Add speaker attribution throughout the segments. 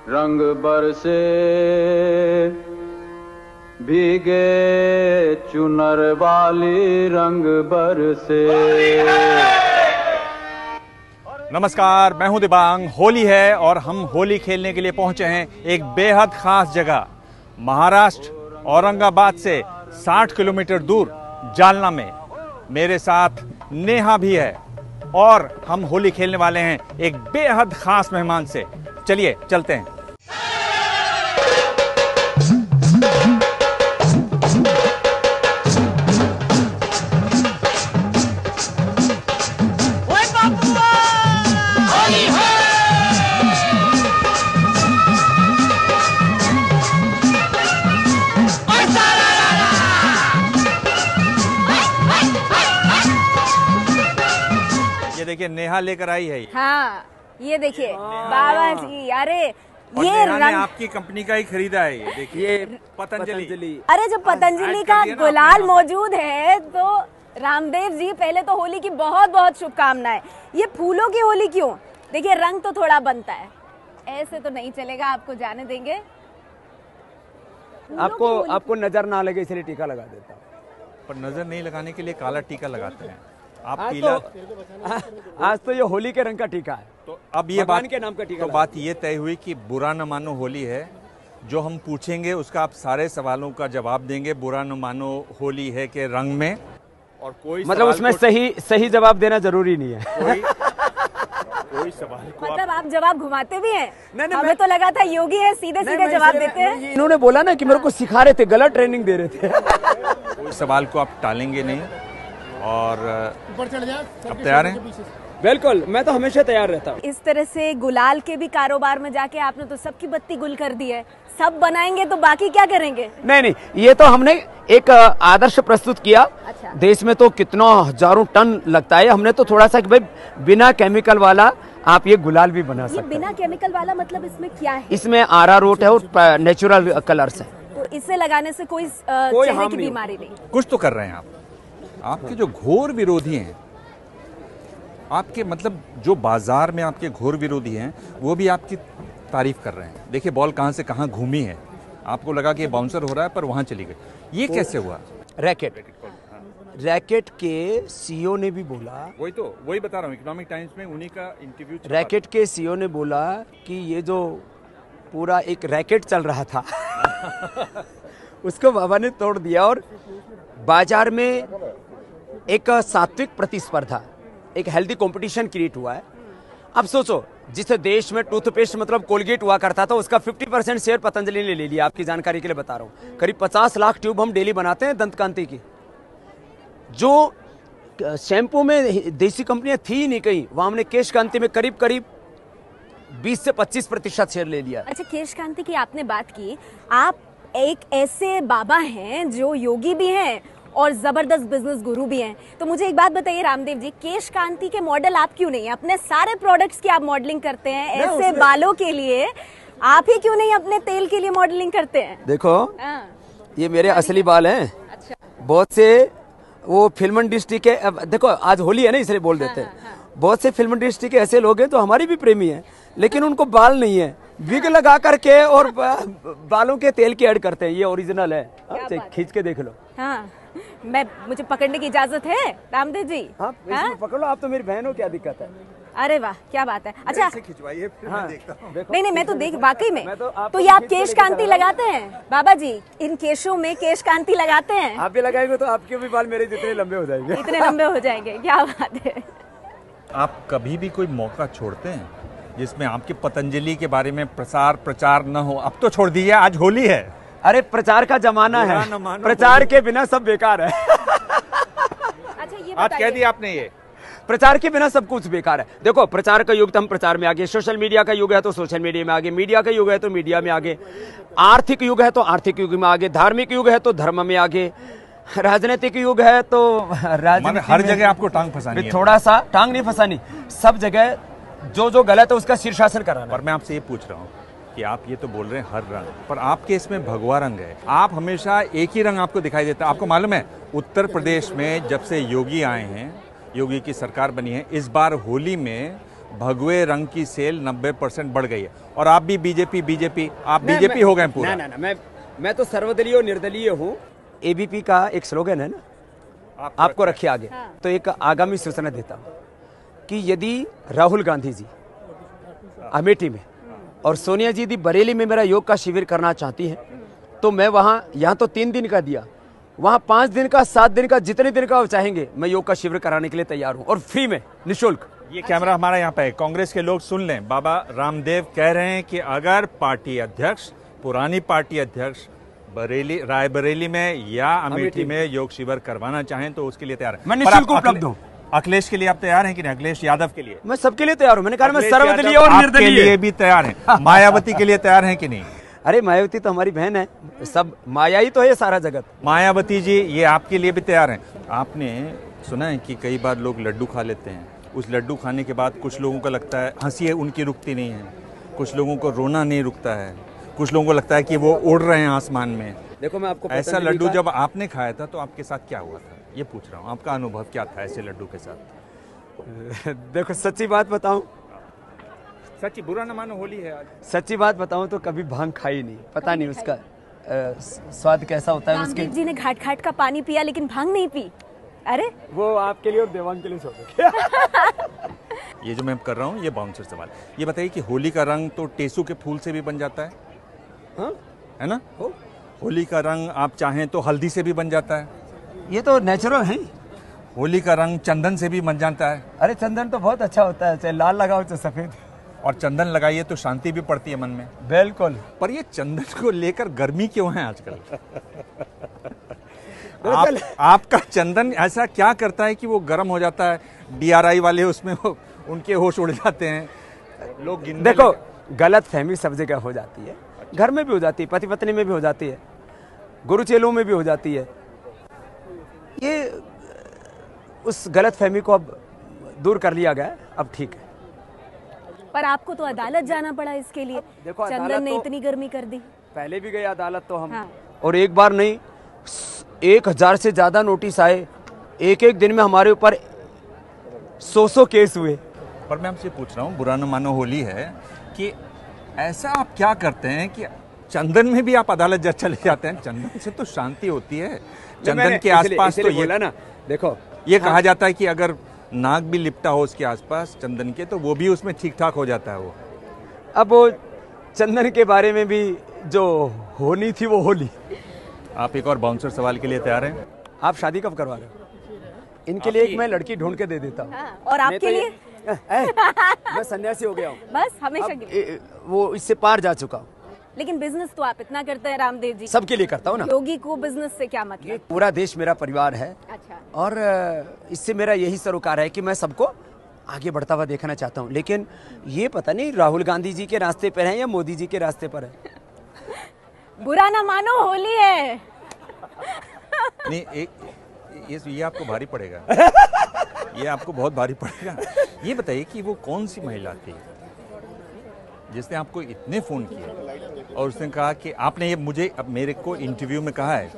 Speaker 1: रंग बरसे भीगे चुनर वाली रंग बरसे।
Speaker 2: नमस्कार, मैं हूं दिबांग। होली है और हम होली खेलने के लिए पहुंचे हैं एक बेहद खास जगह, महाराष्ट्र औरंगाबाद से 60 किलोमीटर दूर जालना में। मेरे साथ नेहा भी है और हम होली खेलने वाले हैं एक बेहद खास मेहमान से। चलिए चलते हैं। ये देखिए नेहा लेकर आई है।
Speaker 3: हाँ, ये देखिए बाबा जी। अरे
Speaker 2: ये रंग आपकी कंपनी का ही खरीदा है। ये देखिए पतंजलि।
Speaker 3: अरे जब पतंजलि का गुलाल मौजूद है तो रामदेव जी, पहले तो होली की बहुत बहुत शुभकामनाएं। ये फूलों की होली क्यों? देखिए रंग तो थोड़ा बनता है, ऐसे तो नहीं चलेगा, आपको जाने देंगे।
Speaker 4: आपको नजर ना लगे इसलिए टीका लगा देता हूँ।
Speaker 2: पर नजर नहीं लगाने के लिए काला टीका लगाते हैं आप।
Speaker 4: आज तो ये होली के रंग का टीका है।
Speaker 2: तो अब ये बात
Speaker 4: के नाम का टीका।
Speaker 2: तो बात ये तय हुई कि बुरा न मानो होली है। जो हम पूछेंगे उसका आप सारे सवालों का जवाब देंगे। बुरा न मानो होली है के रंग में। और कोई
Speaker 4: मतलब उसमें सही जवाब देना जरूरी नहीं है।
Speaker 2: कोई सवाल को
Speaker 3: मतलब आप जवाब घुमाते भी हैं? हमें तो लगा था योगी है, सीधे सीधे जवाब देते हैं।
Speaker 4: इन्होंने बोला ना कि मेरे को सिखा रहे थे, गलत ट्रेनिंग दे रहे थे।
Speaker 2: कोई सवाल को आप टालेंगे नहीं। और अब तैयार हैं?
Speaker 4: बिल्कुल, मैं तो हमेशा तैयार रहता हूँ।
Speaker 3: इस तरह से गुलाल के भी कारोबार में जाके आपने तो सबकी बत्ती गुल कर दी है। सब बनाएंगे तो बाकी क्या करेंगे?
Speaker 4: नहीं, ये तो हमने एक आदर्श प्रस्तुत किया।
Speaker 3: अच्छा।
Speaker 4: देश में तो कितना हजारों टन लगता है, हमने तो थोड़ा सा कि भाई बिना केमिकल वाला आप ये गुलाल भी बना सकते हैं।
Speaker 3: बिना केमिकल वाला मतलब इसमें क्या है?
Speaker 4: इसमें अरारोट है और नेचुरल कलर्स है।
Speaker 3: तो इसे लगाने से कोई चेहरे की बीमारी नहीं?
Speaker 2: कुछ तो कर रहे हैं आप। आपके जो घोर विरोधी हैं, आपके मतलब जो बाजार में आपके घोर विरोधी हैं, वो भी आपकी तारीफ कर रहे हैं। देखिए बॉल कहां से कहां घूमी है। आपको लगा कि ये बाउंसर हो रहा है पर वहां चली गई। ये कैसे हुआ?
Speaker 4: रैकेट के सीईओ ने भी बोला।
Speaker 2: वही बता रहा हूँ, इकोनॉमिक टाइम्स में उन्हीं का इंटरव्यू।
Speaker 4: रैकेट के सीईओ ने बोला कि ये जो पूरा एक रैकेट चल रहा था उसको बाबा ने तोड़ दिया और बाजार में एक सात्विक प्रतिस्पर्धा, एक हेल्दी कंपटीशन क्रिएट हुआ है। अब सोचो, जिस देश में टूथपेस्ट मतलब कोलगेट हुआ करता था, उसका 50% शेयर पतंजलि ने ले लिया। आपकी जानकारी के लिए बता रहा हूँ, करीब 50 लाख ट्यूब हम डेली बनाते हैं दंत कांति की। जो शैम्पू में देसी कंपनियां थी ही नहीं कहीं, वहां हमने केश कांति में करीब 20 से 25% शेयर ले लिया।
Speaker 3: अच्छा, केश कांति की आपने बात की। आप एक ऐसे बाबा हैं जो योगी भी हैं और जबरदस्त बिजनेस गुरु भी हैं। तो मुझे एक बात बताइए रामदेव जी, केश कांति के मॉडल आप क्यों नहीं? अपने सारे प्रोडक्ट्स की आप मॉडलिंग करते हैं, ऐसे बालों के लिए आप ही क्यों नहीं अपने तेल के लिए मॉडलिंग करते हैं?
Speaker 4: देखो ये मेरे असली बाल हैं।
Speaker 3: अच्छा।
Speaker 4: बहुत से वो फिल्म इंडस्ट्री के, देखो आज होली है ना इसलिए बोल देते हैं। बहुत से फिल्म इंडस्ट्री के ऐसे लोग हैं तो हमारी भी प्रेमी हैं, लेकिन उनको बाल नहीं है, विग लगा करके और बालों के तेल की ऐड करते हैं। ये ओरिजिनल है, खींच के देख लो।
Speaker 3: हाँ, मुझे पकड़ने की इजाजत है रामदेव जी?
Speaker 4: हाँ, पकड़ लो। आप तो मेरी बहन हो, क्या दिक्कत है?
Speaker 3: अरे वाह, क्या बात है। अच्छा
Speaker 2: खिंचवाइए, फिर मैं देखता हूं।
Speaker 3: नहीं, मैं तो देख वाकई में। तो ये आप केश कांति लगाते हैं बाबा जी? इन केशों में केश कांति लगाते हैं?
Speaker 4: आप भी लगाएंगे तो आपके भी बाल मेरे जितने लंबे हो जाएंगे।
Speaker 3: इतने लंबे हो जाएंगे, क्या बात है।
Speaker 2: आप कभी भी कोई मौका छोड़ते हैं जिसमें आपके पतंजलि के बारे में प्रचार न हो? अब तो छोड़ दीजिए, आज होली है।
Speaker 4: अरे प्रचार का जमाना है, प्रचार के बिना सब बेकार है।
Speaker 3: अच्छा, ये
Speaker 2: आज कह दिया आपने, ये
Speaker 4: प्रचार के बिना सब कुछ बेकार है। देखो, प्रचार का युग तो हम प्रचार में आगे, सोशल मीडिया का युग है तो सोशल मीडिया में आगे, मीडिया का युग है तो मीडिया में आगे, आर्थिक युग है तो आर्थिक युग में आगे, धार्मिक युग है तो धर्म में आगे, राजनीतिक युग है तो राजनीति।
Speaker 2: हर जगह आपको टांग फंसानी है।
Speaker 4: थोड़ा सा टांग नहीं फंसानी, सब जगह जो गलत है उसका शीर्षासन कराना।
Speaker 2: पर मैं आपसे ये पूछ रहा हूँ कि आप ये तो बोल रहे हैं हर रंग, पर आपके इसमें भगवा रंग है। आप हमेशा एक ही रंग आपको दिखाई देता है। आपको मालूम है उत्तर प्रदेश में जब से योगी आए हैं योगी की सरकार बनी है, इस बार होली में भगवे रंग की सेल 90% बढ़ गई है। और आप भी बीजेपी आप बीजेपी हो गए पूरा।
Speaker 4: ना मैं तो सर्वदलीय और निर्दलीय हूँ। एबीपी का एक स्लोगन है ना, आपको रखिए आगे। तो एक आगामी सूचना देता हूँ कि यदि राहुल गांधी जी अमेठी में और सोनिया जी दी बरेली में मेरा योग का शिविर करना चाहती हैं, तो मैं वहाँ, यहाँ तो 3 दिन का दिया, वहाँ 5 दिन का, 7 दिन का, जितने दिन का आप चाहेंगे मैं योग का शिविर कराने के लिए तैयार हूँ, और फ्री में, निःशुल्क।
Speaker 2: ये कैमरा हमारा यहाँ पे है, कांग्रेस के लोग सुन लें। बाबा रामदेव कह रहे हैं कि अगर पार्टी अध्यक्ष, पुरानी पार्टी अध्यक्ष रायबरेली में या अमेठी में योग शिविर करवाना चाहें तो उसके लिए तैयार है।
Speaker 4: मैं निःशुल्क उपलब्ध हूँ।
Speaker 2: अखिलेश के लिए आप तैयार हैं कि नहीं? अखिलेश यादव के लिए?
Speaker 4: मैं सबके लिए तैयार हूँ। मैंने कहा मैं सर्वदलीय और निर्दलीय।
Speaker 2: आपके लिए भी तैयार हैं? मायावती के लिए तैयार हैं कि नहीं?
Speaker 4: अरे मायावती तो हमारी बहन है, सब माया ही तो है सारा जगत।
Speaker 2: मायावती जी ये आपके लिए भी तैयार हैं? आपने सुना है कि कई बार लोग लड्डू खा लेते हैं, उस लड्डू खाने के बाद कुछ लोगों को लगता है हंसी है उनकी रुकती नहीं है, कुछ लोगों को रोना नहीं रुकता है, कुछ लोगों को लगता है कि वो उड़ रहे हैं आसमान में।
Speaker 4: देखो मैं आपको
Speaker 2: ऐसा लड्डू जब आपने खाया था तो आपके साथ क्या हुआ था, ये पूछ रहा हूँ। आपका अनुभव क्या था ऐसे लड्डू के साथ?
Speaker 4: देखो सच्ची बात बताऊं,
Speaker 2: सच्ची, बुरा न मानो, होली है आज।
Speaker 4: सच्ची बात बताऊं तो कभी भांग खाई नहीं, पता नहीं उसका स्वाद कैसा होता है उसके।
Speaker 3: रामदेव जी ने घाट घाट का पानी पिया लेकिन भांग नहीं पी। अरे
Speaker 4: वो आपके लिए और देवांग के लिए छोड़।
Speaker 2: ये जो मैं कर रहा हूँ ये बाउंसर सवाल, ये बताइए कि होली का रंग तो टेसू के फूल से भी बन जाता है,
Speaker 4: हाँ?
Speaker 2: है ना? होली का रंग आप चाहें तो हल्दी से भी बन जाता है,
Speaker 4: ये तो नेचुरल है।
Speaker 2: होली का रंग चंदन से भी बन जाता है।
Speaker 4: अरे चंदन तो बहुत अच्छा होता है, चाहे लाल लगाओ चाहे सफेद,
Speaker 2: और चंदन लगाइए तो शांति भी पड़ती है मन में।
Speaker 4: बिल्कुल।
Speaker 2: पर ये चंदन को लेकर गर्मी क्यों है आजकल? आपका चंदन ऐसा क्या करता है कि वो गर्म हो जाता है? DRI वाले उसमें उनके होश उड़ जाते हैं, लोग
Speaker 4: देखो गलत फहमी सब जगह हो जाती है, घर में भी हो जाती है, पति पत्नी में भी हो जाती है, गुरु चेलों में भी हो जाती है। ये उस गलत फहमी को अब दूर कर लिया गया, अब ठीक है।
Speaker 3: पर आपको तो अदालत जाना पड़ा इसके लिए।
Speaker 4: देखो
Speaker 3: चंदन ने इतनी गर्मी कर दी।
Speaker 4: पहले भी गए अदालत तो हम,
Speaker 3: हाँ।
Speaker 4: और एक बार नहीं 1000 से ज्यादा नोटिस आए, एक दिन में हमारे ऊपर 100 केस हुए।
Speaker 2: पर मैं आपसे पूछ रहा हूँ, बुरा न मानो होली है, कि ऐसा आप क्या करते हैं कि चंदन में भी आप अदालत चले जाते हैं? चंदन से तो शांति होती है, चंदन के आसपास तो ये
Speaker 4: ना, देखो
Speaker 2: ये कहा जाता है कि अगर नाक भी लिपटा हो उसके आसपास चंदन के तो वो भी उसमें ठीक ठाक हो जाता है। वो
Speaker 4: अब वो चंदन के बारे में भी जो होनी थी वो होली।
Speaker 2: आप एक और बाउंसर सवाल के लिए तैयार हैं?
Speaker 4: आप शादी कब करवा रहे हो? इनके लिए एक मैं लड़की ढूंढ के दे देता हूँ।
Speaker 3: हाँ, और आपके लिए?
Speaker 4: मैं सन्यासी हो गया हूँ
Speaker 3: बस हमेशा के लिए।
Speaker 4: वो इससे पार जा चुका हूँ।
Speaker 3: लेकिन बिजनेस तो आप इतना करते हैं रामदेव जी।
Speaker 4: सबके लिए करता हूँ ना।
Speaker 3: योगी को बिजनेस से क्या मतलब?
Speaker 4: पूरा देश मेरा परिवार है।
Speaker 3: अच्छा।
Speaker 4: और इससे मेरा यही सरोकार है कि मैं सबको आगे बढ़ता हुआ देखना चाहता हूँ, लेकिन ये पता नहीं राहुल गांधी जी के रास्ते पर है या मोदी जी के रास्ते पर है।
Speaker 3: बुरा ना मानो, होली है।
Speaker 2: नहीं, ये आपको भारी पड़ेगा। ये आपको बहुत भारी पड़ेगा। ये बताइए कि वो कौन सी महिला थी जिसने आपको इतने फोन किए और उसने कहा कि आपने ये मुझे अब मेरे को इंटरव्यू में कहा है,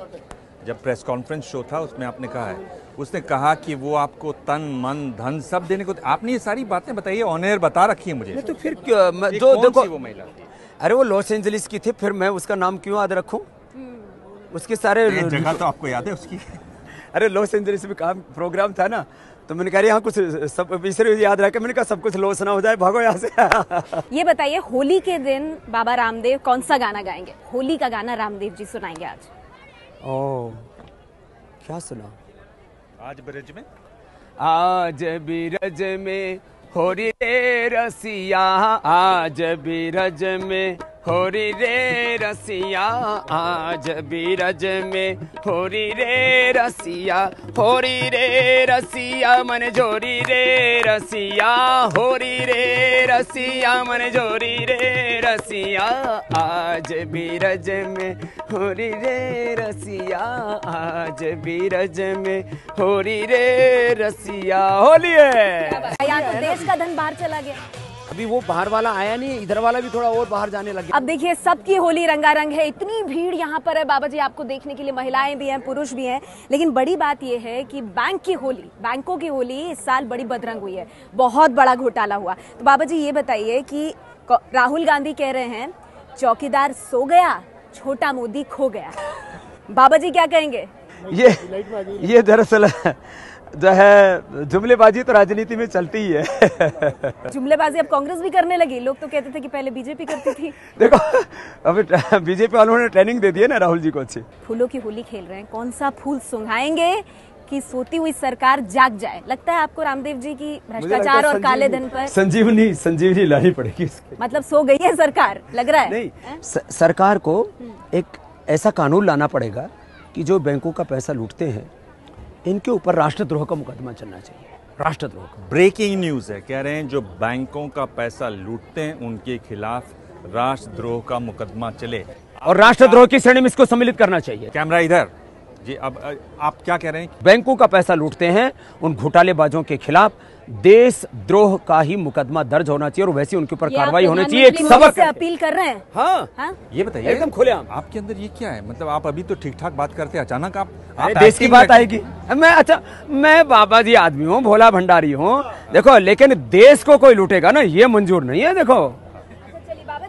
Speaker 2: जब प्रेस कॉन्फ्रेंस शो था उसमें आपने कहा है, उसने कहा कि वो आपको तन मन धन सब देने को। आपने ये सारी बातें बताइए, ऑन एयर बता रखी है मुझे।
Speaker 4: तो फिर जो देखो
Speaker 2: वो महिला थी?
Speaker 4: अरे वो लॉस एंजलिस की थी, फिर मैं उसका नाम क्यों याद रखूं? उसके सारे
Speaker 2: जगह तो आपको याद है उसकी?
Speaker 4: अरे लॉस एंजलिस में काम प्रोग्राम था ना, तो मैंने कहा यहाँ कुछ सब इसे याद रखा, मैंने कहा सब कुछ लॉस ना हो जाए, भागो यहाँ से।
Speaker 3: ये बताइए होली के दिन बाबा रामदेव कौन सा गाना गाएंगे? होली का गाना रामदेव जी सुनाएंगे आज।
Speaker 4: ओ क्या सुना?
Speaker 2: आज ब्रज में,
Speaker 4: आज बिरज में होरी रे रसिया, आज बिरज में होरी रे रसिया, आज बिरज में होरी रे रसिया, होरी रे रसिया मन जोरी रे रसिया, होरी रे रसिया मन जोरी रे रसिया, आज बिरज में होरी रे रसिया, आज बिरज में होरी रे रसिया। होली है।
Speaker 3: यहाँ तो देश का धन बाहर चला गया।
Speaker 4: अभी वो बाहर वाला आया नहीं, इधर वाला भी थोड़ा और बाहर जाने लग गया।
Speaker 3: अब देखिए सबकी होली रंगारंग है, इतनी भीड़ यहाँ पर है बाबा जी आपको देखने के लिए, महिलाएं भी हैं पुरुष भी हैं, लेकिन बड़ी बात यह है कि बैंकों की होली इस साल बड़ी बदरंग हुई है, बहुत बड़ा घोटाला हुआ। तो बाबा जी ये बताइए कि राहुल गांधी कह रहे हैं चौकीदार सो गया, छोटा मोदी खो गया, बाबा जी क्या कहेंगे?
Speaker 4: ये दरअसल जो है जुमलेबाजी तो राजनीति में चलती ही है।
Speaker 3: जुमलेबाजी अब कांग्रेस भी करने लगी, लोग तो कहते थे कि पहले बीजेपी करती थी।
Speaker 4: देखो अभी बीजेपी वालों ने ट्रेनिंग दे दी है ना राहुल जी को अच्छी।
Speaker 3: फूलों की होली खेल रहे हैं, कौन सा फूल सुंघाएंगे कि सोती हुई सरकार जाग जाए? लगता है आपको रामदेव जी की भ्रष्टाचार और काले धन पर
Speaker 4: संजीवनी लानी पड़ेगी इसके।
Speaker 3: मतलब सो गई है सरकार, लग रहा है?
Speaker 4: नहीं, सरकार को एक ऐसा कानून लाना पड़ेगा कि जो बैंकों का पैसा लूटते हैं इनके ऊपर राष्ट्रद्रोह का मुकदमा चलना चाहिए। राष्ट्रद्रोह का
Speaker 2: ब्रेकिंग न्यूज है, कह रहे हैं जो बैंकों का पैसा लूटते हैं उनके खिलाफ राष्ट्रद्रोह का मुकदमा चले
Speaker 4: और राष्ट्रद्रोह की श्रेणी में इसको सम्मिलित करना चाहिए।
Speaker 2: कैमरा इधर जी। अब आप क्या कह रहे हैं?
Speaker 4: बैंकों का पैसा लूटते हैं उन घोटालेबाजों के खिलाफ देशद्रोह का ही मुकदमा दर्ज होना चाहिए और वैसे उनके ऊपर कार्रवाई होनी चाहिए। एक सबक
Speaker 3: से अपील कर रहे हैं।
Speaker 4: हाँ?
Speaker 2: ये बताइए
Speaker 4: एकदम खुलेआम।
Speaker 2: आपके अंदर ये क्या है? मतलब आप अभी तो ठीक ठाक बात करते हैं, अचानक आप
Speaker 4: देश की बात आएगी। मैं बाबा जी आदमी हूँ, भोला भंडारी हूँ, देखो, लेकिन देश को कोई लूटेगा ना ये मंजूर नहीं है। देखो,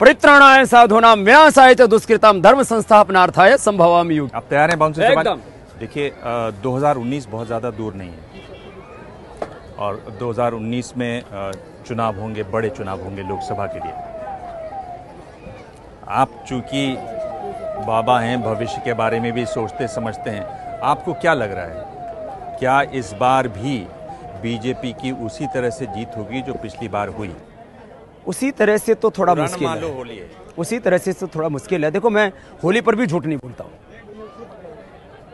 Speaker 4: परित्राणाय साधूनां विनाशाय च दुष्कृतां धर्म संस्थापनार्थाय संभवामि युगे।
Speaker 2: आप तैयार हैं बाउंसर साहब?
Speaker 4: एकदम।
Speaker 2: देखिए 2019 बहुत ज़्यादा दूर नहीं है और 2019 में चुनाव होंगे, बड़े चुनाव होंगे लोकसभा के लिए। आप चूंकि बाबा हैं, भविष्य के बारे में भी सोचते समझते हैं, आपको क्या लग रहा है, क्या इस बार भी बीजेपी की उसी तरह से जीत होगी जो पिछली बार हुई?
Speaker 4: उसी तरह से तो थोड़ा मुश्किल है।
Speaker 2: होली है,
Speaker 4: उसी तरह से तो थोड़ा मुश्किल है। देखो, मैं होली पर भी झूठ नहीं बोलता हूँ।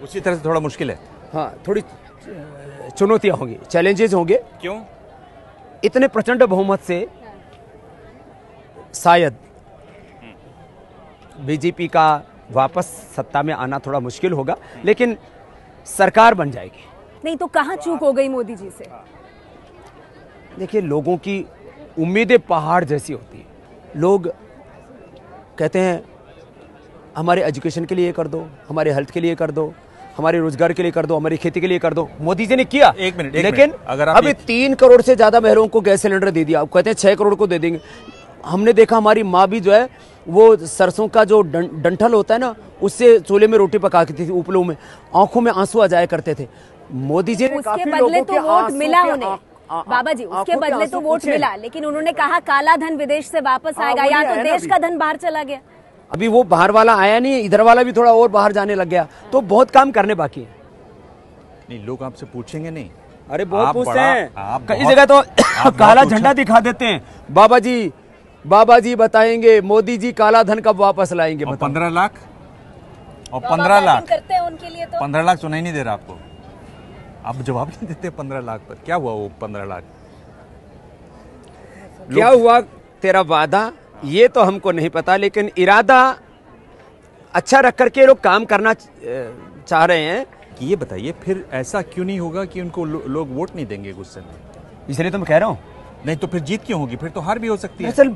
Speaker 2: उसी तरह से थोड़ा मुश्किल है।
Speaker 4: हाँ, थोड़ी चुनौतियां होंगी, चैलेंजेस होंगे।
Speaker 2: क्यों?
Speaker 4: इतने प्रचंड बहुमत से शायद बीजेपी का वापस सत्ता में आना थोड़ा मुश्किल होगा, लेकिन सरकार बन जाएगी।
Speaker 3: नहीं तो कहाँ चूक हो गई मोदी जी से?
Speaker 4: देखिए, लोगों की उम्मीदें पहाड़ जैसी होती है। लोग कहते हैं हमारे एजुकेशन के लिए कर दो, हमारे हेल्थ के लिए कर दो, हमारे रोजगार के लिए कर दो, हमारी खेती के लिए कर दो। मोदी जी ने किया।
Speaker 2: एक मिनट,
Speaker 4: लेकिन
Speaker 2: अगर आप
Speaker 4: अभी 3 करोड़ से ज्यादा महिलाओं को गैस सिलेंडर दे दिया, आप कहते हैं 6 करोड़ को दे देंगे। हमने देखा हमारी माँ भी जो है वो सरसों का जो डंठल होता है ना, उससे चूल्हे में रोटी पकाती थी, उपलों में आंखों में आंसू आ जाया करते थे। मोदी जी ने
Speaker 3: उसके बदले तो वोट मिला उन्हें बाबा जी, उसके बदले तो वोट मिला, लेकिन उन्होंने कहा काला धन विदेश से वापस आएगा, या तो देश का धन बाहर चला गया।
Speaker 4: अभी वो बाहर वाला आया नहीं, इधर वाला भी थोड़ा और बाहर जाने लग गया, तो बहुत काम करने बाकी है।
Speaker 2: नहीं, लोग आपसे पूछेंगे नहीं?
Speaker 4: अरे बहुत पूछते हैं, कई
Speaker 2: बहुत
Speaker 4: जगह तो काला झंडा दिखा देते हैं। बाबा जी बताएंगे मोदी जी काला धन कब वापस लाएंगे।
Speaker 2: 15 लाख और 15 लाख
Speaker 3: करते हैं उनके लिए तो
Speaker 2: 15 लाख सुनाई नहीं दे रहा आपको? आप जवाब नहीं देते 15 लाख पर। क्या हुआ वो 15 लाख?
Speaker 4: क्या हुआ तेरा वादा, ये तो हमको नहीं पता, लेकिन इरादा अच्छा रख करके लोग काम करना चाह रहे हैं।
Speaker 2: कि ये बताइए फिर ऐसा क्यों नहीं होगा कि उनको लोग वोट नहीं देंगे गुस्से में?
Speaker 4: इसलिए तो मैं कह रहा हूं।
Speaker 2: नहीं तो फिर जीत क्यों होगी? फिर तो हार भी हो सकती है।
Speaker 4: असल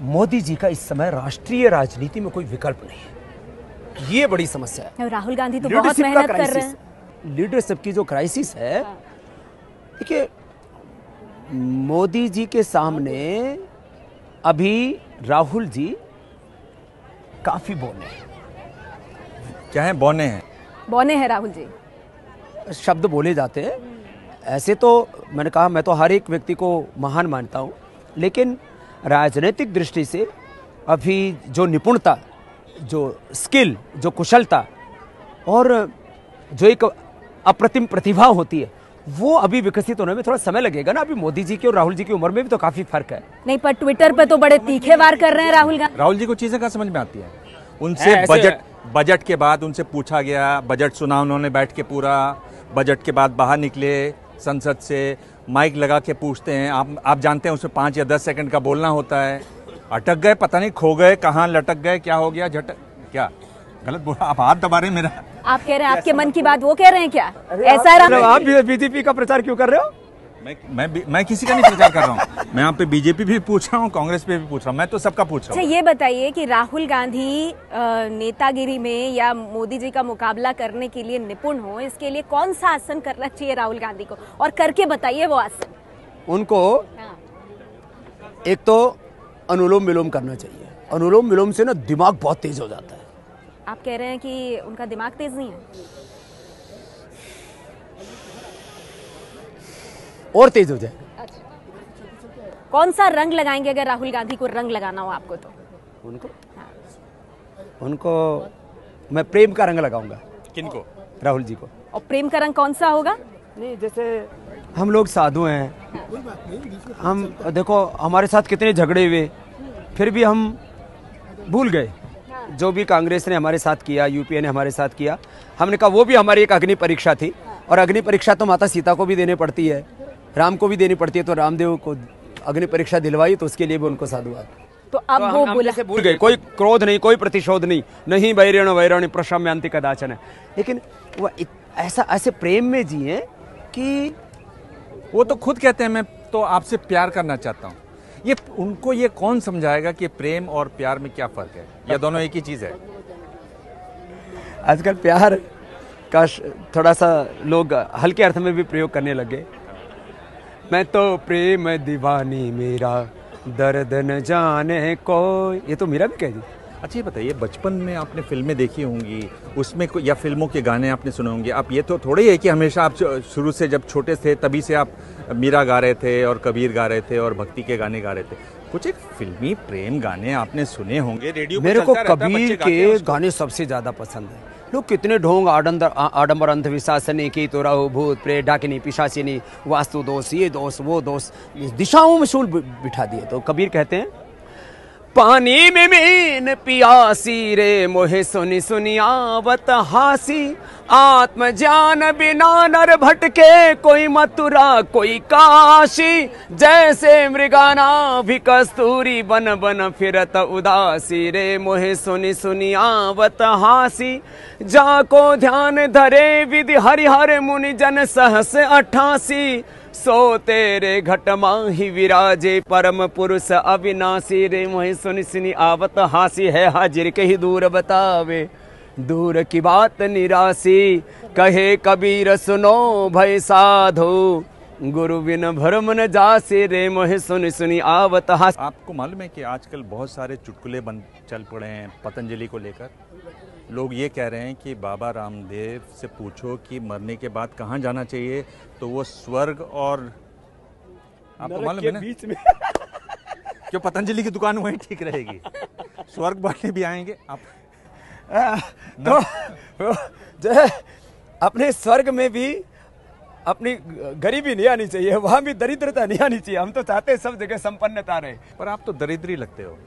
Speaker 4: मोदी जी का इस समय राष्ट्रीय राजनीति में कोई विकल्प नहीं है, ये बड़ी समस्या है।
Speaker 3: राहुल गांधी तो बहुत मेहनत कर रहे हैं।
Speaker 4: लीडरशिप की जो क्राइसिस है, देखिए मोदी जी के सामने अभी राहुल जी काफी बौने हैं।
Speaker 2: क्या है? बौने हैं?
Speaker 3: बौने हैं राहुल जी,
Speaker 4: शब्द बोले जाते हैं ऐसे। तो मैंने कहा, मैं तो हर एक व्यक्ति को महान मानता हूं, लेकिन राजनीतिक दृष्टि से अभी जो निपुणता, जो स्किल, जो कुशलता और जो एक अप्रतिम प्रतिभा होती है, वो अभी विकसित होने में थोड़ा समय लगेगा ना। अभी मोदी जी की और राहुल जी की उम्र में भी तो काफी फर्क है।
Speaker 3: नहीं, पर ट्विटर पे तो बड़े तीखे वार कर रहे हैं राहुल गांधी।
Speaker 2: राहुल जी को चीजें कहाँ समझ में आती है? उनसे बजट के बाद उनसे पूछा गया, बजट सुना उन्होंने बैठ के पूरा। बजट के बाद बाहर निकले संसद से, माइक लगा के पूछते हैं। आप जानते हैं उसमें 5 या 10 सेकंड का बोलना होता है। अटक गए, पता नहीं खो गए, कहाँ लटक गए, क्या हो गया, झटक, क्या गलत बोला? आप हाथ दबा रहे हैं मेरा।
Speaker 3: आप कह रहे हैं आपके मन की बात वो कह रहे हैं क्या? ऐसा है?
Speaker 4: आप बीजेपी का प्रचार क्यों कर रहे हो?
Speaker 2: मैं किसी का नहीं प्रचार कर रहा हूँ। मैं यहाँ पे बीजेपी भी पूछ रहा हूँ, कांग्रेस पे भी पूछ रहा हूँ, मैं तो सबका पूछ रहा हूँ।
Speaker 3: अच्छा, ये बताइए कि राहुल गांधी नेतागिरी में या मोदी जी का मुकाबला करने के लिए निपुण हो, इसके लिए कौन सा आसन करना चाहिए राहुल गांधी को, और करके बताइए वो आसन।
Speaker 4: उनको एक तो अनुलोम विलोम करना चाहिए। अनुलोम विलोम से ना दिमाग बहुत तेज हो जाता है।
Speaker 3: आप कह रहे हैं कि उनका दिमाग तेज नहीं है?
Speaker 4: और तेज हो जाए।
Speaker 3: कौन सा रंग लगाएंगे अगर राहुल गांधी को रंग लगाना हो आपको तो?
Speaker 4: उनको मैं प्रेम का रंग लगाऊंगा।
Speaker 2: किनको?
Speaker 4: राहुल जी को।
Speaker 3: और प्रेम का रंग कौन सा होगा?
Speaker 4: नहीं, जैसे हम लोग साधु हैं, हम देखो हमारे साथ कितने झगड़े हुए, फिर भी हम भूल गए जो भी कांग्रेस ने हमारे साथ किया, यूपीए ने हमारे साथ किया। हमने कहा वो भी हमारी एक अग्नि परीक्षा थी, और अग्नि परीक्षा तो माता सीता को भी देनी पड़ती है, राम को भी देनी पड़ती है, तो रामदेव को अग्नि परीक्षा दिलवाई, तो उसके लिए भी उनको साधुवाद।
Speaker 3: तो अब वो बोला
Speaker 4: से भूल गए, कोई क्रोध नहीं, कोई प्रतिशोध नहीं वैरेण वैराणी प्रशम्यन्ति कदाचन। लेकिन वो ऐसा ऐसे प्रेम में जिए कि
Speaker 2: वो तो खुद कहते हैं मैं तो आपसे प्यार करना चाहता हूँ। ये उनको ये कौन समझाएगा कि प्रेम और प्यार में क्या फर्क है, या दोनों एक ही चीज है?
Speaker 4: आजकल प्यार का थोड़ा सा लोग हल्के अर्थ में भी प्रयोग करने लगे। मैं तो प्रेम दीवानी मेरा दर्द न जाने कोई, ये तो मेरा भी कह दी।
Speaker 2: अच्छा, ये बताइए, बचपन में आपने फिल्में देखी होंगी, उसमें या फिल्मों के गाने आपने सुने होंगे। आप ये तो थोड़ा ही है कि हमेशा आप शुरू से जब छोटे थे तभी से आप मीरा गा रहे थे और कबीर गा रहे थे और भक्ति के गाने गा रहे थे। कुछ एक फिल्मी प्रेम गाने आपने सुने होंगे, रेडियो
Speaker 4: मेरे को कबीर के गाने सबसे ज्यादा पसंद है। लोग कितने ढोंग आडंबर अंधविश्वासनी की तो रहो भूत प्रेत डाकिनी पिशाचिनी वास्तु दोष, ये दोष वो दोष, दिशाओं में शूल बिठा दिए। तो कबीर कहते हैं, पानी में मीन पियासी रे मोहे सुनी सुनी आवत हासी, आत्म ज्ञान बिना नर भटके, कोई मथुरा कोई काशी, जैसे मृगाना भी कस्तूरी बन बन फिरत उदासी रे मोहे सुनी सुनी आवत हासी, जाको ध्यान धरे विधि हरिहर मुनि जन सहस 88, सो तेरे घट माही विराजे परम पुरुष अविनाशी रे मोहि सुनि सुनि आवत हासी, है हाजिर के ही दूर बतावे दूर की बात निराशी, कहे कबीर सुनो भय साधो गुरु बिन भरम न जासे रे मोहि सुनि सुनि आवत हासी।
Speaker 2: आपको मालूम है कि आजकल बहुत सारे चुटकुले चल पड़े हैं पतंजलि को लेकर। लोग ये कह रहे हैं कि बाबा रामदेव से पूछो कि मरने के बाद कहाँ जाना चाहिए, तो वो स्वर्ग और आपको मालूम है ना बीच में क्यों पतंजलि की दुकान वहीं ठीक रहेगी, स्वर्ग वाले भी आएंगे। आप
Speaker 4: तो जो अपने स्वर्ग में भी अपनी गरीबी नहीं आनी चाहिए, वहां भी दरिद्रता नहीं आनी चाहिए। हम तो चाहते हैं सब जगह संपन्नता रहे।
Speaker 2: पर आप तो दरिद्री लगते हो,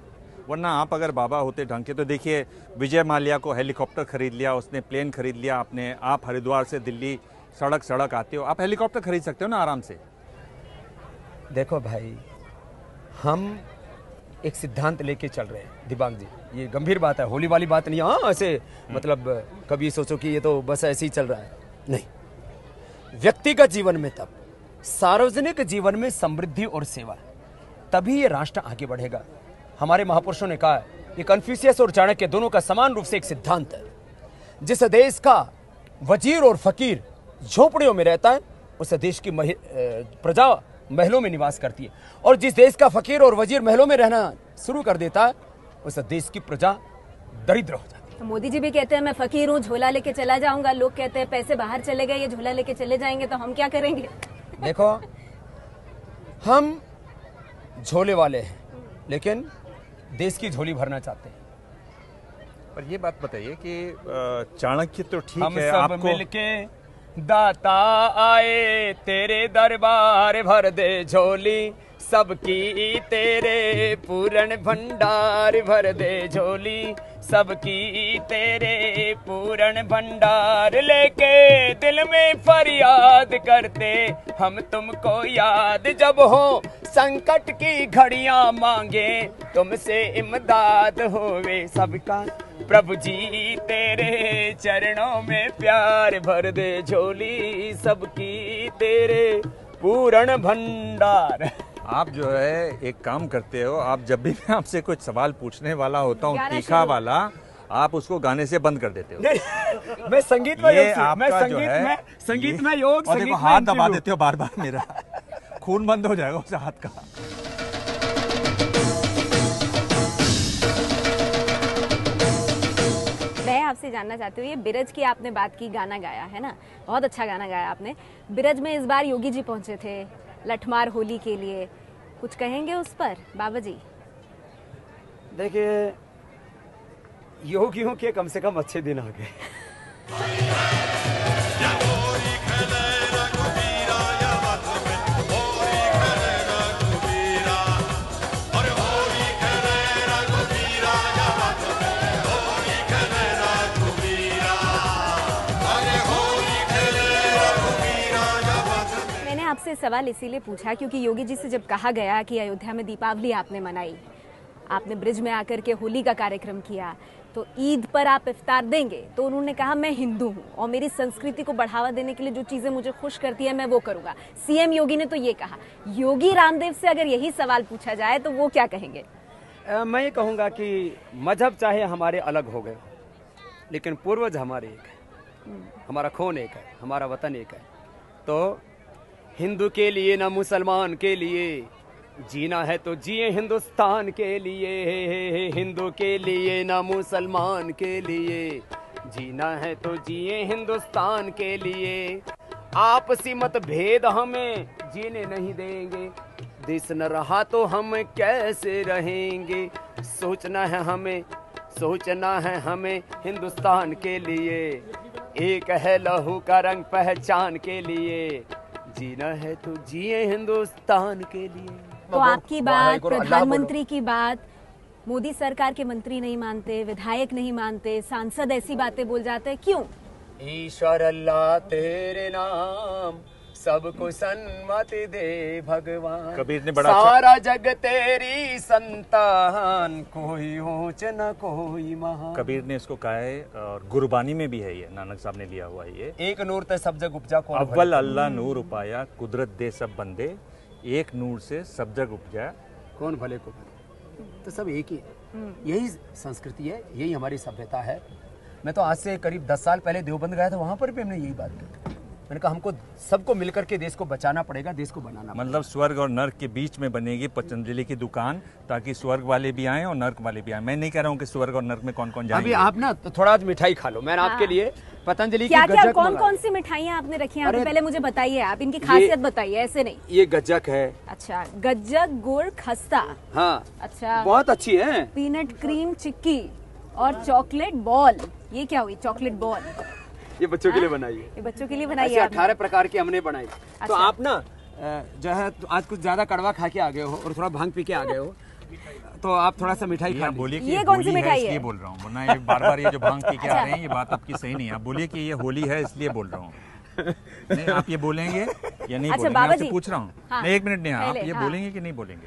Speaker 2: वरना आप अगर बाबा होते ढंग के तो देखिए विजय माल्या को हेलीकॉप्टर खरीद लिया, उसने प्लेन खरीद लिया आपने। आप हरिद्वार से दिल्ली सड़क आते हो, आप हेलीकॉप्टर खरीद सकते हो ना आराम से।
Speaker 4: देखो भाई, हम एक सिद्धांत लेके चल रहे हैं दिबांग जी, ये गंभीर बात है, होली वाली बात नहीं। हाँ ऐसे मतलब कभी सोचो कि ये तो बस ऐसे ही चल रहा है, नहीं। व्यक्तिगत जीवन में तब, सार्वजनिक जीवन में समृद्धि और सेवा, तभी ये राष्ट्र आगे बढ़ेगा। हमारे महापुरुषों ने कहा है, ये कन्फ्यूशियस और चाणक्य दोनों का समान रूप से एक सिद्धांत है। जिस देश का वजीर और फकीर झोपड़ियों में रहता है, उस देश की प्रजा महलों में निवास करती है, और जिस देश का फकीर और वजीर महलों में रहना शुरू कर देता है, उस देश की प्रजा दरिद्र हो जाती है।
Speaker 3: तो मोदी जी भी कहते हैं मैं फकीर हूँ, झोला लेके चला जाऊंगा। लोग कहते हैं पैसे बाहर चले गए, ये झोला लेके चले जाएंगे, तो हम क्या करेंगे?
Speaker 4: देखो, हम झोले वाले हैं, लेकिन देश की झोली भरना चाहते हैं।
Speaker 2: पर ये बात बताइए कि चाणक्य तो ठीक
Speaker 4: हम
Speaker 2: है,
Speaker 4: सब
Speaker 2: आपको
Speaker 4: मिलके दाता आए तेरे दरबार, भर दे झोली सबकी तेरे पूर्ण भंडार, भर दे झोली सबकी तेरे पूर्ण भंडार, लेके दिल में फरियाद करते हम तुमको याद, जब हो संकट की घड़ियां मांगे तुमसे इमदाद होवे सबका, प्रभु जी तेरे चरणों में प्यार, भर दे झोली सबकी तेरे पूर्ण भंडार।
Speaker 2: आप जो है एक काम करते हो, आप जब भी मैं आपसे कुछ सवाल पूछने वाला होता हूँ
Speaker 3: गाना
Speaker 2: तीखा
Speaker 3: शुरू।
Speaker 2: वाला, आप उसको गाने से बंद कर देते हो।
Speaker 4: मैं संगीत में
Speaker 2: ये
Speaker 4: योग मैं
Speaker 2: आपका जो
Speaker 4: संगीत
Speaker 2: है
Speaker 4: में संगीत में योग,
Speaker 2: और
Speaker 4: संगीत
Speaker 2: देखो
Speaker 4: में
Speaker 2: हाथ दबा
Speaker 4: इंटरव्यू।
Speaker 2: देते हो बार बार, मेरा खून बंद हो जाएगा उस हाथ का।
Speaker 3: मैं आपसे जानना चाहती हूँ, ये बिरज की आपने बात की, गाना गाया है ना, बहुत अच्छा गाना गाया आपने। बिरज में इस बार योगी जी पहुंचे थे लठमार होली के लिए, कुछ कहेंगे उस पर बाबा जी?
Speaker 4: देखिए, योगियों के कम से कम अच्छे दिन आ गए।
Speaker 3: मैंने आपसे सवाल इसीलिए पूछा क्योंकि योगी जी से जब कहा गया कि अयोध्या में दीपावली आपने मनाई, आपने ब्रिज में आकर के होली का कार्यक्रम किया, तो ईद पर आप इफ्तार देंगे, तो उन्होंने कहा मैं हिंदू हूँ और मेरी संस्कृति को बढ़ावा देने के लिए जो चीजें मुझे खुश करती है मैं वो करूंगा। सीएम योगी ने तो ये कहा। योगी रामदेव से अगर यही सवाल पूछा जाए तो वो क्या कहेंगे?
Speaker 4: मैं ये कहूँगा कि मजहब चाहे हमारे अलग हो गए, लेकिन पूर्वज हमारे एक है, हमारा खून एक है, हमारा वतन एक है। तो हिंदू के लिए ना मुसलमान के लिए, जीना है तो जिए हिंदुस्तान के लिए। हिंदू के लिए ना मुसलमान के लिए, जीना है तो जिए हिंदुस्तान के लिए। आपसी मतभेद हमें जीने नहीं देंगे, देश न रहा तो हम कैसे रहेंगे। सोचना है हमें हिंदुस्तान के लिए, एक है लहू का रंग पहचान के लिए। जीना है तो जिए हिंदुस्तान के लिए।
Speaker 3: तो आपकी बात, प्रधानमंत्री की बात, मोदी सरकार के मंत्री नहीं मानते, विधायक नहीं मानते, सांसद ऐसी बातें बोल जाते हैं, क्यों?
Speaker 4: ईश्वर अल्लाह तेरे नाम, सबको सन्मति दे भगवान।
Speaker 2: कबीर ने बड़ा
Speaker 4: सारा जग तेरी संतान, कोई ऊंच न कोई महान।
Speaker 2: कबीर ने इसको कहा है और गुरबानी में भी है, ये नानक साहब ने लिया हुआ है ये।
Speaker 4: एक नूर ते सब जग उपजा कौन भले।
Speaker 2: अव्वल अल्लाह नूर उपाया, कुदरत दे सब बंदे, एक नूर से सब जग उपजा
Speaker 4: कौन भले को भले। तो सब एक ही है, यही संस्कृति है, यही हमारी सभ्यता है। मैं तो आज से करीब 10 साल पहले देवबंद गया था, वहां पर भी हमने यही बात की। मैंने कहा हमको सबको मिलकर के देश को बचाना पड़ेगा, देश को बनाना पड़ेगा।
Speaker 2: मतलब स्वर्ग और नर्क के बीच में बनेगी पतंजलि की दुकान, ताकि स्वर्ग वाले भी आए और नर्क वाले भी आए। मैं नहीं कह रहा हूँ कि स्वर्ग और नर्क में कौन कौन जाएंगे।
Speaker 4: अभी आप ना तो थोड़ा आज मिठाई खा लो, मैंने आपके लिए पतंजलि की
Speaker 3: क्या क्या
Speaker 4: गज्जक
Speaker 3: कौन
Speaker 4: मंगाई।
Speaker 3: कौन सी मिठाइयाँ आपने रखी हैं?
Speaker 4: अरे,
Speaker 3: पहले मुझे बताइए, आप इनकी खासियत बताइए, ऐसे नहीं।
Speaker 4: ये गज्जक है।
Speaker 3: अच्छा, गज्जक, गुड़, खस्ता।
Speaker 4: हाँ,
Speaker 3: अच्छा,
Speaker 4: बहुत अच्छी है।
Speaker 3: पीनट क्रीम चिक्की और चॉकलेट बॉल। ये क्या हुई चॉकलेट बॉल?
Speaker 4: ये बच्चों के लिए बनाई है।
Speaker 3: ये बच्चों के लिए बनाई
Speaker 4: ऐसे
Speaker 3: है आपने?
Speaker 4: 18 प्रकार की हमने बनाई। तो
Speaker 3: अच्छा।
Speaker 4: आप ना जो है तो आज कुछ ज्यादा कड़वा खा के आ गए हो और थोड़ा भांग पी के आ गए हो, तो आप थोड़ा सा मिठाई खा
Speaker 2: आप बोलिए कि
Speaker 3: ये कौन सी
Speaker 2: होली है
Speaker 3: मिठाई
Speaker 2: इसलिए
Speaker 3: है?
Speaker 2: बोल रहा हूँ, वरना ये बार बार ये जो भांग पी के आ रहे हैं ये बात आपकी सही नहीं है। आप बोलिए कि ये होली है इसलिए बोल रहा हूँ। नहीं, आप ये बोलेंगे या नहीं
Speaker 3: अच्छा,
Speaker 2: बोलेंगे? मैं
Speaker 3: बाबा
Speaker 2: आपसे
Speaker 3: जी।
Speaker 2: पूछ रहा हूँ।
Speaker 3: हाँ,
Speaker 2: नहीं, एक मिनट नहीं, आप
Speaker 3: पहले,
Speaker 2: ये
Speaker 3: हाँ।
Speaker 2: बोलेंगे कि नहीं बोलेंगे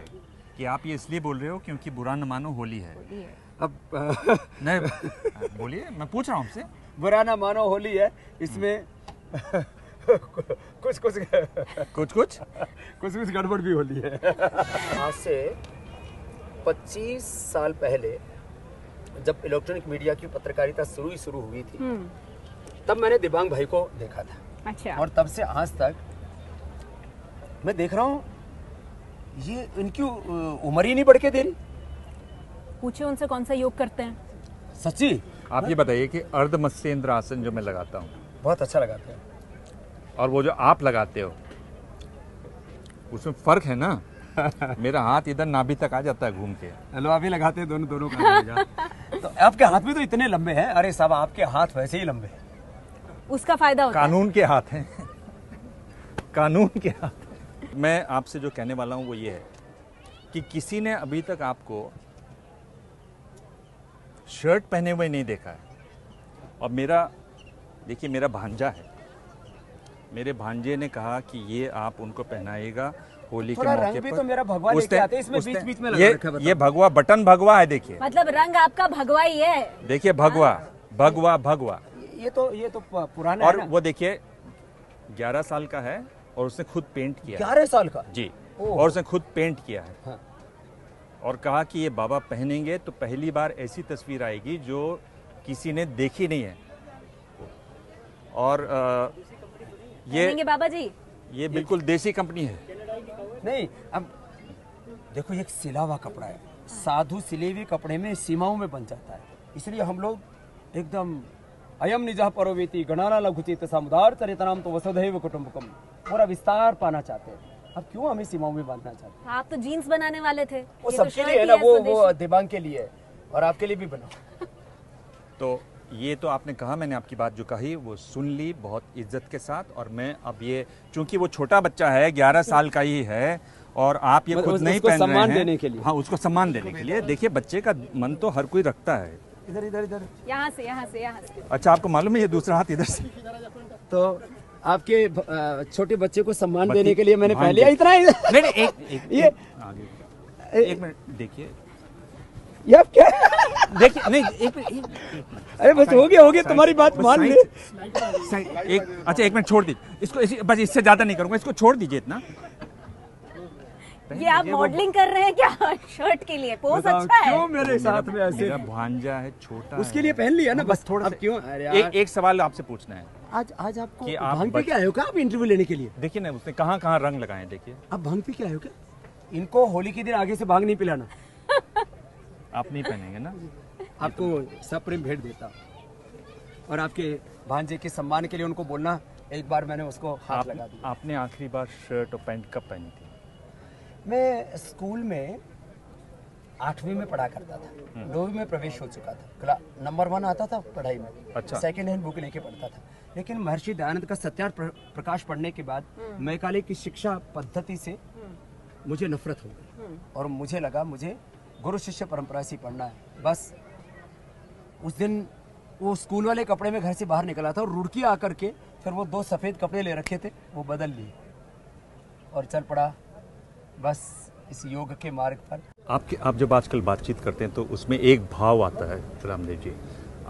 Speaker 2: कि आप ये इसलिए बोल रहे हो क्योंकि बुरा न मानो होली है?
Speaker 4: अब
Speaker 2: नहीं, बोलिए, मैं पूछ रहा हूँ आपसे।
Speaker 4: बुरा ना मानो होली है, इसमें कुछ कुछ गड़बड़ भी होली है। आज से 25 साल पहले जब इलेक्ट्रॉनिक मीडिया की पत्रकारिता शुरू हुई थी, तब मैंने दिबांग भाई को देखा था।
Speaker 3: अच्छा,
Speaker 4: और तब से आज तक मैं देख रहा हूँ ये इनकी उम्र ही नहीं बढ़ के दे रही।
Speaker 3: पूछिए उनसे कौन सा योग करते हैं।
Speaker 4: सच्ची
Speaker 2: आप ये बताइए कि अर्ध मत्स्येंद्र आसन जो मैं लगाता हूँ
Speaker 4: बहुत अच्छा लगाते हैं।
Speaker 2: और वो जो आप लगाते हो उसमें फर्क है ना। मेरा हाथ इधर नाभि तक आ जाता है घूम के।
Speaker 4: हेलो, आप ही लगाते हैं दोनों का। तो आपके हाथ भी तो इतने लंबे हैं। अरे साहब, आपके हाथ वैसे ही लंबे हैं।
Speaker 3: उसका फायदा होता है।
Speaker 2: कानून के हाथ हैं। कानून के हाथ। मैं आपसे जो कहने वाला हूं वो ये है कि किसी ने अभी तक आपको शर्ट पहने हुए नहीं देखा है। और देखिए मेरा भांजा है, मेरे भांजे ने कहा कि ये आप उनको पहनाइएगा होली के
Speaker 4: थोड़ा
Speaker 2: मौके
Speaker 4: रंग भी
Speaker 2: पर।
Speaker 4: तो मेरा भगवा लेके आते हैं, इसमें बीच में लगा रखा है।
Speaker 2: ये भगवा, बटन भगवा है, देखिए।
Speaker 3: मतलब रंग आपका भगवा ही है।
Speaker 2: देखिए भगवा।
Speaker 4: ये तो पुराना
Speaker 2: और
Speaker 4: है ना।
Speaker 2: वो देखिए 11 साल का है और उसने खुद पेंट किया है।
Speaker 4: 11 साल का
Speaker 2: जी,
Speaker 4: ओह।
Speaker 2: और उसने खुद पेंट किया है।
Speaker 4: हाँ।
Speaker 2: और कहा कि ये बाबा पहनेंगे तो पहली बार ऐसी तस्वीर आएगी जो किसी ने देखी नहीं है। और
Speaker 3: पहनेंगे बाबा जी?
Speaker 2: ये बिल्कुल देसी कंपनी है।
Speaker 4: नहीं, अब देखो ये एक सिला हुआ कपड़ा है, साधु सिले हुए कपड़े में सीमाओं में बन जाता है, इसलिए हम लोग एकदम अयम निजः परोवेति गणाना लघुचित समुदार चरितनाम तो वसुधैव कुटुंबकम पूरा विस्तार पाना चाहते हैं। अब क्यों हमें सीमाओं में बांधना चाहते हैं?
Speaker 3: आप तो जीन्स बनाने वाले थे।
Speaker 4: वो
Speaker 3: ये तो
Speaker 4: सबके
Speaker 3: शर्ट
Speaker 4: लिए है
Speaker 3: ही
Speaker 4: ना, वो
Speaker 3: स्वदेशी।
Speaker 4: दिबांग के लिए है और आपके लिए भी बनाओ।
Speaker 2: तो ये तो आपने कहा, मैंने आपकी बात जो कही वो सुन ली बहुत इज्जत के साथ। और मैं अब ये, चूंकि वो छोटा बच्चा है, 11 साल का ही है, और आप ये खुद नहीं पहन रहे हैं।
Speaker 4: सम्मान देने के लिए।
Speaker 2: हाँ, उसको सम्मान देने के लिए। देखिए, बच्चे का मन तो हर कोई रखता है।
Speaker 4: इधर इधर इधर।
Speaker 3: यहाँ से यहाँ से यहाँ से।
Speaker 2: अच्छा, आपको मालूम है ये दूसरा हाथ इधर से?
Speaker 4: तो आपके छोटे बच्चे को सम्मान देने के लिए मैंने पहले इतना ही।
Speaker 2: नहीं नहीं, एक
Speaker 4: ये
Speaker 2: आगे एक मिनट देखिए,
Speaker 4: ये आप क्या?
Speaker 2: देखिए, नहीं एक मिनट,
Speaker 4: अरे बस हो गया तुम्हारी बात मान ले।
Speaker 2: एक, अच्छा एक मिनट छोड़ दीजिए इसको, बस इससे ज्यादा नहीं करूंगा, इसको छोड़ दीजिए इतना।
Speaker 3: ये आप मॉडलिंग कर रहे हैं क्या शर्ट के लिए? पोज अच्छा है।
Speaker 4: क्यों मेरे साथ में ऐसे?
Speaker 2: मेरा भांजा है, छोटा
Speaker 4: उसके
Speaker 2: है।
Speaker 4: लिए पहन लिया ना, बस
Speaker 2: थोड़ा
Speaker 4: अब
Speaker 2: सा।
Speaker 4: क्यों? अरे यार,
Speaker 2: एक सवाल आपसे पूछना है
Speaker 4: आज आपको
Speaker 2: कि आप
Speaker 4: भांग पे क्या आए हो क्या? आप इंटरव्यू लेने के लिए?
Speaker 2: देखिए ना, उसने कहाँ कहाँ रंग लगाए, देखिए।
Speaker 4: आप भांग पे क्या आए हो क्या? इनको होली के दिन आगे से भांग नहीं पिलाना।
Speaker 2: आप नहीं पहनेंगे ना?
Speaker 4: आपको सप्रेम भेंट देता और आपके भांजे के सम्मान के लिए उनको बोलना, एक बार मैंने उसको हाथ लगा दिया।
Speaker 2: आपने आखिरी बार शर्ट और पैंट कब पहनी थी?
Speaker 4: मैं स्कूल में 8वीं में पढ़ा करता था, 9वीं में प्रवेश हो चुका था, नंबर 1 आता था पढ़ाई में।
Speaker 2: अच्छा।
Speaker 4: सेकेंड हैंड बुक लेके पढ़ता था, लेकिन महर्षि दयानंद का सत्यार्थ प्रकाश पढ़ने के बाद मैकाले की शिक्षा पद्धति से मुझे नफरत हो गई और मुझे लगा मुझे गुरु शिष्य परंपरा से पढ़ना है। बस उस दिन वो स्कूल वाले कपड़े में घर से बाहर निकला था और रुड़की आकर के फिर वो 2 सफेद कपड़े ले रखे थे, वो बदल लिए और चल पड़ा बस इस योग के मार्ग पर।
Speaker 2: आप जब आजकल बातचीत करते हैं तो उसमें एक भाव आता है रामदेव जी।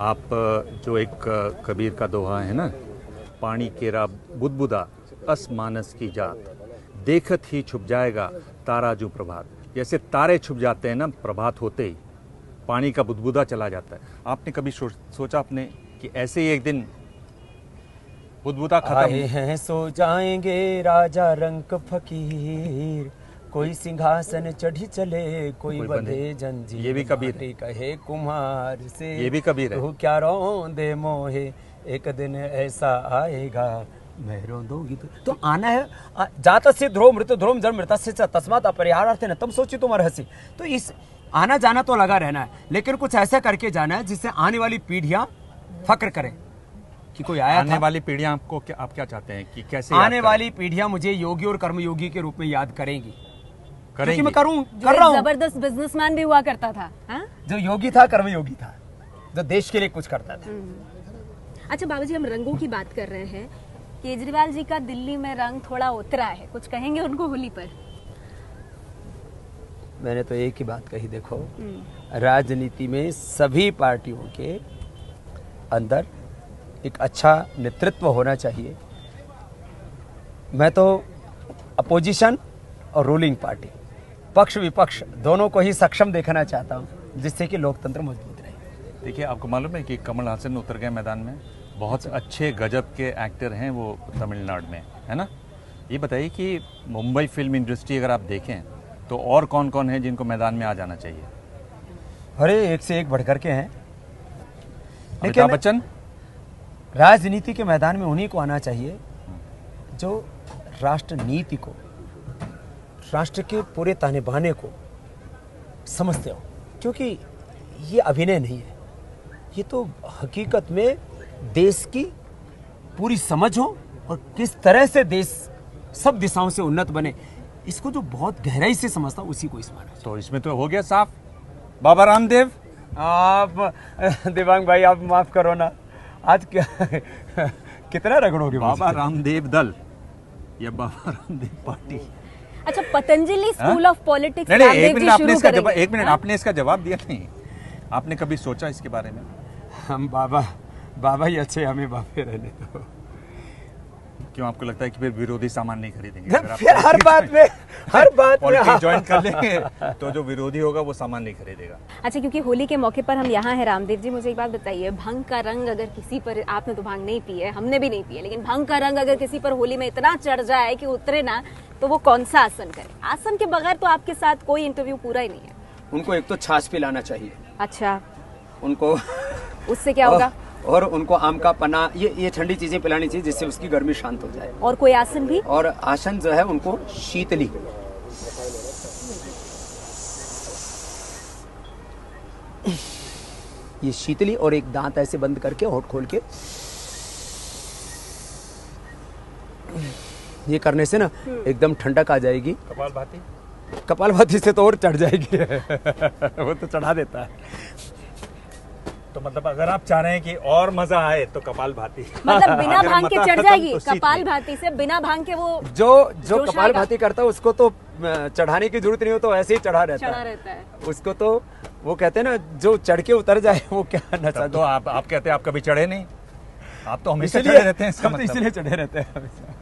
Speaker 2: आप जो एक कबीर का दोहा है ना, पानी केरा बुदबुदा अस मानस की जात, देखत ही छुप जाएगा तारा जो प्रभात। जैसे तारे छुप जाते हैं ना प्रभात होते ही, पानी का बुदबुदा चला जाता है। आपने कभी सोचा आपने कि ऐसे ही एक दिन बुदबुदा खत्म?
Speaker 4: आए हैं सो जाएंगे राजा रंक फकीर, कोई सिंहासन चढ़ी चले कोई बंधे जंजीर।
Speaker 2: ये भी कबीर है।
Speaker 4: कहे कुम्हार से,
Speaker 2: ये भी कबीर है।
Speaker 4: तू क्या रौंदे मोहे, एक दिन ऐसा आएगा मैं रोंदूंगी तो आना है। जात से ध्रुव मृत ध्रुव जल मृत से तस्मात अपरिहार थे न तम सोची तुम रहसी। तो इस आना जाना तो लगा रहना है, लेकिन कुछ ऐसा करके जाना है जिससे आने वाली पीढ़ियां फक्र करें कि कोई आया
Speaker 2: आने
Speaker 4: था।
Speaker 2: वाली पीढ़ियां आपको आप क्या चाहते हैं कि कैसे
Speaker 4: आने वाली पीढ़ियां मुझे योगी और कर्मयोगी के रूप में याद करेंगी, क्योंकि मैं कर
Speaker 3: जो
Speaker 4: रहा हूँ।
Speaker 3: जबरदस्त बिजनेसमैन भी हुआ करता था। हाँ?
Speaker 4: जो योगी था, कर्मयोगी था, जो देश के लिए कुछ करता था।
Speaker 3: अच्छा बाबा जी, हम रंगों की बात कर रहे हैं। केजरीवाल जी का दिल्ली में रंग थोड़ा उतरा है, कुछ कहेंगे उनको होली पर?
Speaker 4: मैंने तो एक ही बात कही, देखो राजनीति में सभी पार्टियों के अंदर एक अच्छा नेतृत्व होना चाहिए। मैं तो अपोजिशन और रूलिंग पार्टी, पक्ष विपक्ष दोनों को ही सक्षम देखना चाहता हूं, जिससे कि लोकतंत्र मजबूत रहे।
Speaker 2: देखिए, आपको मालूम है कि कमल हासन उतर गए मैदान में। बहुत अच्छे गजब के एक्टर हैं वो तमिलनाडु में, है ना। ये बताइए कि मुंबई फिल्म इंडस्ट्री अगर आप देखें तो और कौन कौन है जिनको मैदान में आ जाना चाहिए?
Speaker 4: अरे एक से एक बढ़कर के हैं,
Speaker 2: अमिताभ बच्चन।
Speaker 4: राजनीति के मैदान में उन्हीं को आना चाहिए जो राष्ट्र नीति को, राष्ट्र के पूरे ताने बाने को समझते हो, क्योंकि ये अभिनय नहीं है, ये तो हकीकत में देश की पूरी समझ हो और किस तरह से देश सब दिशाओं से उन्नत बने, इसको जो बहुत गहराई से समझता उसी को इसमें आना चाहिए।
Speaker 2: तो इसमें तो हो गया साफ। बाबा रामदेव।
Speaker 4: आप दिव्यांग भाई, आप माफ करो ना, आज क्या कितना रगड़ोगे?
Speaker 2: बाबा रामदेव दल या बाबा रामदेव पार्टी?
Speaker 3: अच्छा, पतंजलि स्कूल ऑफ पॉलिटिक्स
Speaker 2: नहीं,
Speaker 3: रामदेव
Speaker 2: एक
Speaker 3: जी
Speaker 2: मिनट,
Speaker 3: शुरू करेंगे।
Speaker 2: एक मिनट, आपने इसका जवाब दिया नहीं। आपने कभी सोचा इसके बारे में?
Speaker 4: हम बाबा ही अच्छे, हमें बाबे रहने दो।
Speaker 2: क्यों आपको लगता है कि फिर विरोधी सामान नहीं खरीदेंगे? अगर आप
Speaker 4: फिर हर बात में
Speaker 2: पॉलिटिक्स ज्वाइन कर लेंगे तो जो विरोधी होगा वो सामान नहीं खरीदेगा।
Speaker 3: अच्छा, क्योंकि होली के मौके पर हम यहाँ हैं रामदेव जी, मुझे एक बात बताइए, भंग का रंग अगर किसी पर, आपने तो भांग नहीं पी है, हमने भी नहीं पी है, लेकिन भंग का रंग अगर किसी पर होली में इतना चढ़ जाए कि उतरे ना, तो वो कौन सा आसन करे? आसन के बगैर तो आपके साथ कोई इंटरव्यू पूरा ही नहीं है।
Speaker 4: उनको एक तो छाछ पिलाना चाहिए।
Speaker 3: अच्छा,
Speaker 4: उनको
Speaker 3: उससे क्या होगा?
Speaker 4: और उनको आम का पना, ये ठंडी चीजें पिलानी चाहिए जिससे उसकी गर्मी शांत हो जाए।
Speaker 3: और कोई आसन भी?
Speaker 4: और आसन जो है उनको शीतली, ये शीतली, और एक दांत ऐसे बंद करके होठ खोल के ये करने से ना एकदम ठंडक आ जाएगी।
Speaker 2: कपालभाति?
Speaker 4: कपालभाति से तो और चढ़ जाएगी वो तो चढ़ा देता है।
Speaker 2: तो मतलब अगर आप चाह रहे हैं कि और मजा आए तो कपालभाति।
Speaker 3: मतलब बिना
Speaker 2: अगर
Speaker 3: भांग के
Speaker 2: मजा
Speaker 3: चढ़
Speaker 2: खत्म
Speaker 3: जाएगी
Speaker 2: तो शीतली।
Speaker 3: कपालभाति से, बिना भांग के वो
Speaker 4: जो
Speaker 3: जोश
Speaker 4: कपालभाति करता है उसको तो चढ़ाने की जरूरत नहीं हो, तो ऐसे ही चढ़ा रहता है। उसको तो वो कहते हैं ना, जो चढ़ के उतर जाए वो क्या नशा।
Speaker 2: तो आप कहते हैं आप कभी चढ़े नहीं? आप तो हमेशा चढ़े रहते हैं, इसका
Speaker 4: हम तो
Speaker 2: मतलब।
Speaker 4: इसलिए चढ़े रहते हैं हमेशा।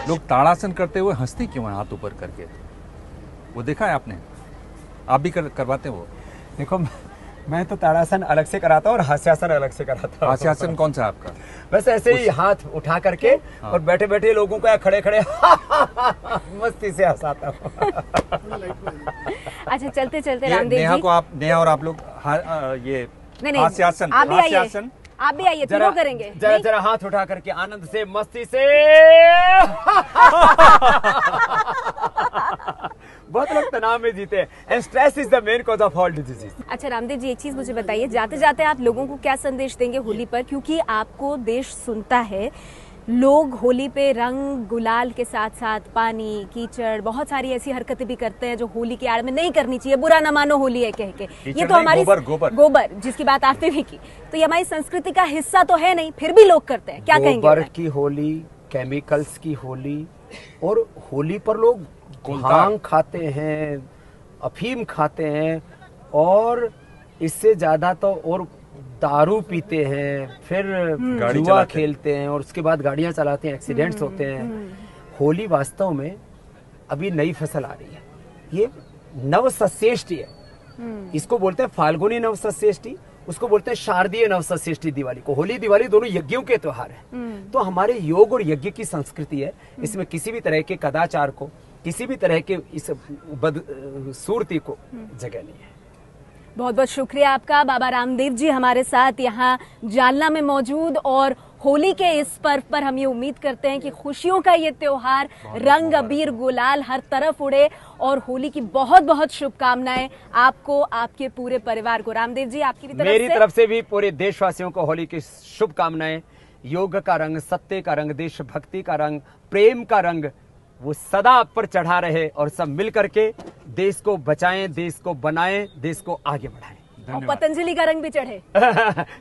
Speaker 2: लोग ताड़ासन करते हुए हंसते क्यों हैं हाथ ऊपर करके? वो देखा है आपने? आप भी करवाते हो?
Speaker 4: देखो, मैं तो ताड़ासन अलग से कराता हूँ और हास्यासन अलग से कराता हूँ।
Speaker 2: हास्यासन कौन सा आपका?
Speaker 4: बस ऐसे ही हाथ उठा करके और बैठे बैठे लोगों को या खड़े खड़े मस्ती से हंसाता हूँ।
Speaker 3: अच्छा, चलते चलते
Speaker 2: ये
Speaker 3: रामदेव
Speaker 2: नेहा
Speaker 3: जी,
Speaker 2: को आप, नेहा और आप लोग ये
Speaker 3: नहीं,
Speaker 2: हास्यासन,
Speaker 3: आप भी आइए,
Speaker 2: हास्यासन
Speaker 3: आप भी आइए, तीनों करेंगे।
Speaker 4: जरा जरा हाथ उठा करके आनंद से, मस्ती से। बहुत लोग तनाव में जीते हैं, and stress is the main cause of all diseases.
Speaker 3: अच्छा रामदेव जी, एक चीज मुझे बताइए, जाते जाते आप लोगों को क्या संदेश देंगे होली पर, क्योंकि आपको देश सुनता है। लोग होली पे रंग गुलाल के साथ साथ पानी, कीचड़, बहुत सारी ऐसी हरकतें भी करते हैं जो होली की आड़ में नहीं करनी चाहिए, बुरा ना मानो होली है कह के। ये तो हमारी गोबर जिसकी बात आपने भी की, तो ये हमारी संस्कृति का हिस्सा तो है नहीं, फिर भी लोग करते हैं, क्या कहेंगे?
Speaker 4: गोबर की होली, केमिकल्स की होली, और होली पर लोग भांग खाते हैं, अफीम खाते हैं, और इससे ज्यादा तो और दारू पीते हैं, फिर जुआ खेलते हैं, और उसके बाद गाड़ियां चलाते हैं, एक्सीडेंट्स होते हैं। होली वास्तव में अभी नई फसल आ रही है, ये नवसस्येष्टि है। इसको बोलते हैं फाल्गुनी नवसस्येष्टि, उसको बोलते हैं शारदीय नवसस्येष्टि दिवाली को। होली दिवाली दोनों यज्ञों के त्योहार हैं। तो हमारे योग और यज्ञ की संस्कृति है, इसमें किसी भी तरह के कदाचार को, किसी भी तरह के इस बदसूरती को जगह नहीं है।
Speaker 3: बहुत बहुत शुक्रिया आपका बाबा रामदेव जी, हमारे साथ यहाँ जालना में मौजूद, और होली के इस पर्व पर हम ये उम्मीद करते हैं कि खुशियों का ये त्योहार, रंग अबीर गुलाल हर तरफ उड़े, और होली की बहुत बहुत शुभकामनाएं आपको, आपके पूरे परिवार को। रामदेव जी, आपकी भी
Speaker 4: मेरी तरफ से भी पूरे देशवासियों को होली की शुभकामनाएं। योग का रंग, सत्य का रंग, देशभक्ति का रंग, प्रेम का रंग वो सदा आप पर चढ़ा रहे, और सब मिल करके देश को बचाएं, देश को बनाएं, देश को आगे बढ़ाएं।
Speaker 3: और पतंजलि का रंग भी चढ़े।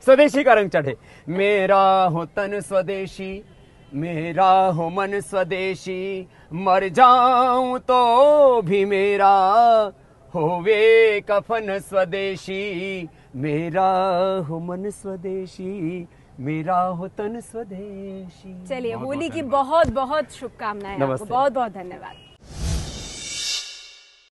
Speaker 4: स्वदेशी का रंग चढ़े। मेरा हो तन स्वदेशी, मेरा हो मन स्वदेशी, मर जाऊं तो भी मेरा होवे कफन स्वदेशी, मेरा हो मन स्वदेशी, मेरा हो तन स्वदेशी।
Speaker 3: चलिए, होली की बहुत बहुत शुभकामनाएं आपको, बहुत बहुत धन्यवाद।